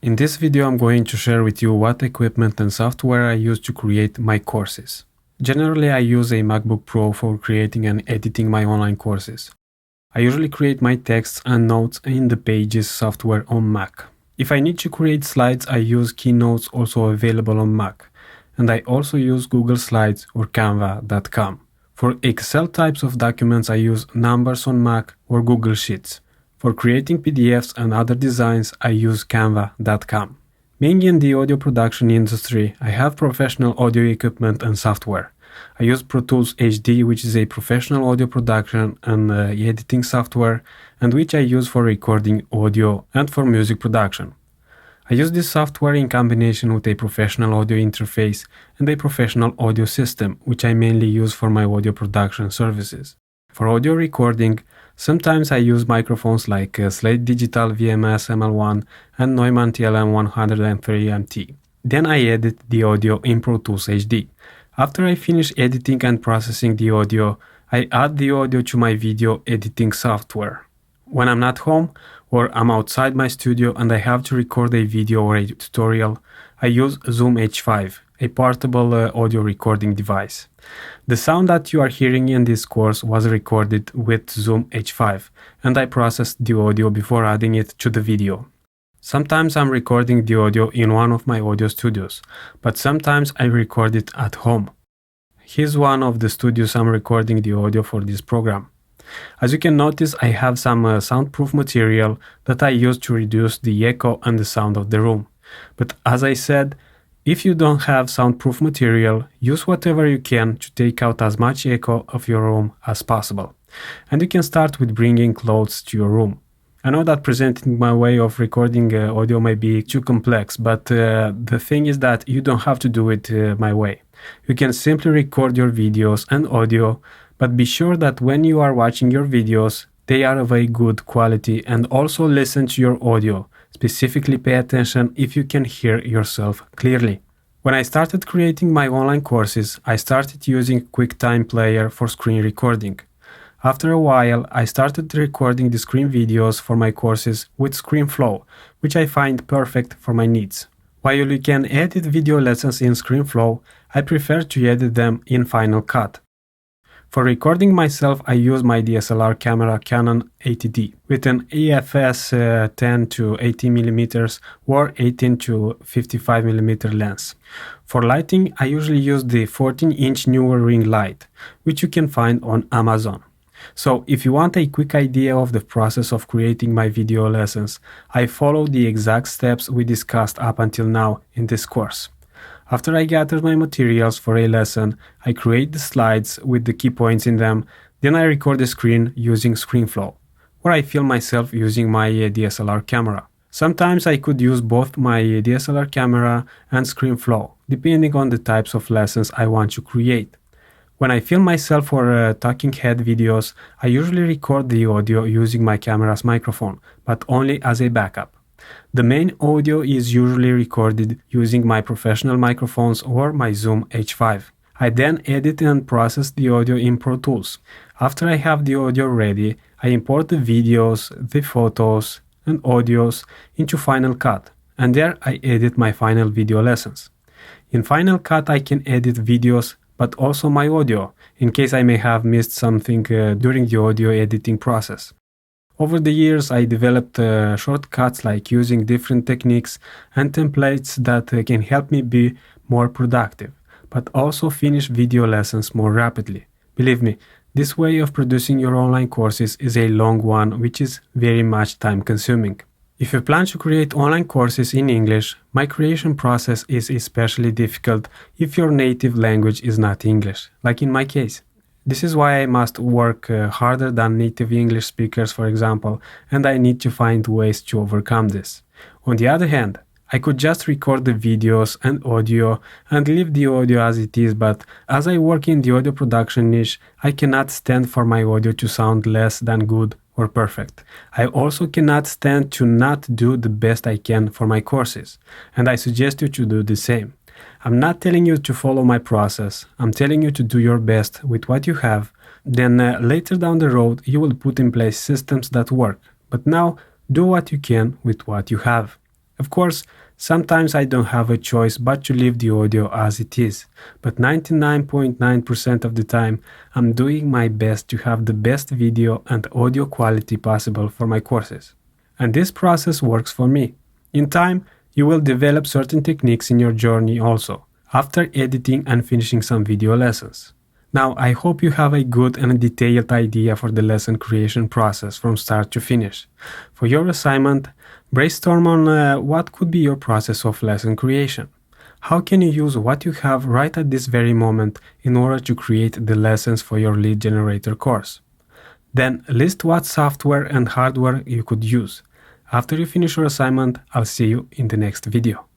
In this video, I'm going to share with you what equipment and software I use to create my courses. Generally, I use a MacBook Pro for creating and editing my online courses. I usually create my texts and notes in the Pages software on Mac. If I need to create slides, I use Keynotes, also available on Mac. And I also use Google Slides or Canva.com. For Excel types of documents, I use Numbers on Mac or Google Sheets. For creating PDFs and other designs, I use Canva.com. Being in the audio production industry, I have professional audio equipment and software. I use Pro Tools HD, which is a professional audio production and editing software, and which I use for recording audio and for music production. I use this software in combination with a professional audio interface and a professional audio system, which I mainly use for my audio production services. For audio recording, sometimes I use microphones like Slate Digital VMS ML1 and Neumann TLM130MT. Then I edit the audio in Pro Tools HD. After I finish editing and processing the audio, I add the audio to my video editing software. When I'm not home or I'm outside my studio and I have to record a video or a tutorial, I use Zoom H5, a portable audio recording device. The sound that you are hearing in this course was recorded with Zoom H5, and I processed the audio before adding it to the video. Sometimes I'm recording the audio in one of my audio studios, but sometimes I record it at home. Here's one of the studios I'm recording the audio for this program. As you can notice, I have some soundproof material that I use to reduce the echo and the sound of the room. But as I said, if you don't have soundproof material, use whatever you can to take out as much echo of your room as possible. And you can start with bringing clothes to your room. I know that presenting my way of recording audio may be too complex, but the thing is that you don't have to do it my way. You can simply record your videos and audio, but be sure that when you are watching your videos, they are of a good quality, and also listen to your audio. Specifically pay attention if you can hear yourself clearly. When I started creating my online courses, I started using QuickTime Player for screen recording. After a while, I started recording the screen videos for my courses with ScreenFlow, which I find perfect for my needs. While you can edit video lessons in ScreenFlow, I prefer to edit them in Final Cut. For recording myself, I use my DSLR camera Canon 80D with an AFS 10 to 80mm or 18 to 55mm lens. For lighting, I usually use the 14-inch newer ring light, which you can find on Amazon. So if you want a quick idea of the process of creating my video lessons, I follow the exact steps we discussed up until now in this course. After I gather my materials for a lesson, I create the slides with the key points in them, then I record the screen using ScreenFlow, or I film myself using my DSLR camera. Sometimes I could use both my DSLR camera and ScreenFlow, depending on the types of lessons I want to create. When I film myself for talking head videos, I usually record the audio using my camera's microphone, but only as a backup. The main audio is usually recorded using my professional microphones or my Zoom H5. I then edit and process the audio in Pro Tools. After I have the audio ready, I import the videos, the photos, and audios into Final Cut, and there I edit my final video lessons. In Final Cut, I can edit videos, but also my audio, in case I may have missed something during the audio editing process. Over the years, I developed shortcuts like using different techniques and templates that can help me be more productive, but also finish video lessons more rapidly. Believe me, this way of producing your online courses is a long one, which is very much time-consuming. If you plan to create online courses in English, my creation process is especially difficult if your native language is not English, like in my case. This is why I must work harder than native English speakers, for example, and I need to find ways to overcome this. On the other hand, I could just record the videos and audio and leave the audio as it is, but as I work in the audio production niche, I cannot stand for my audio to sound less than good or perfect. I also cannot stand to not do the best I can for my courses, and I suggest you to do the same. I'm not telling you to follow my process, I'm telling you to do your best with what you have, then later down the road you will put in place systems that work. But now, do what you can with what you have. Of course, sometimes I don't have a choice but to leave the audio as it is, but 99.9% of the time I'm doing my best to have the best video and audio quality possible for my courses. And this process works for me. In time, you will develop certain techniques in your journey also, after editing and finishing some video lessons. Now, I hope you have a good and detailed idea for the lesson creation process from start to finish. For your assignment, brainstorm on what could be your process of lesson creation. How can you use what you have right at this very moment in order to create the lessons for your lead generator course? Then list what software and hardware you could use. After you finish your assignment, I'll see you in the next video.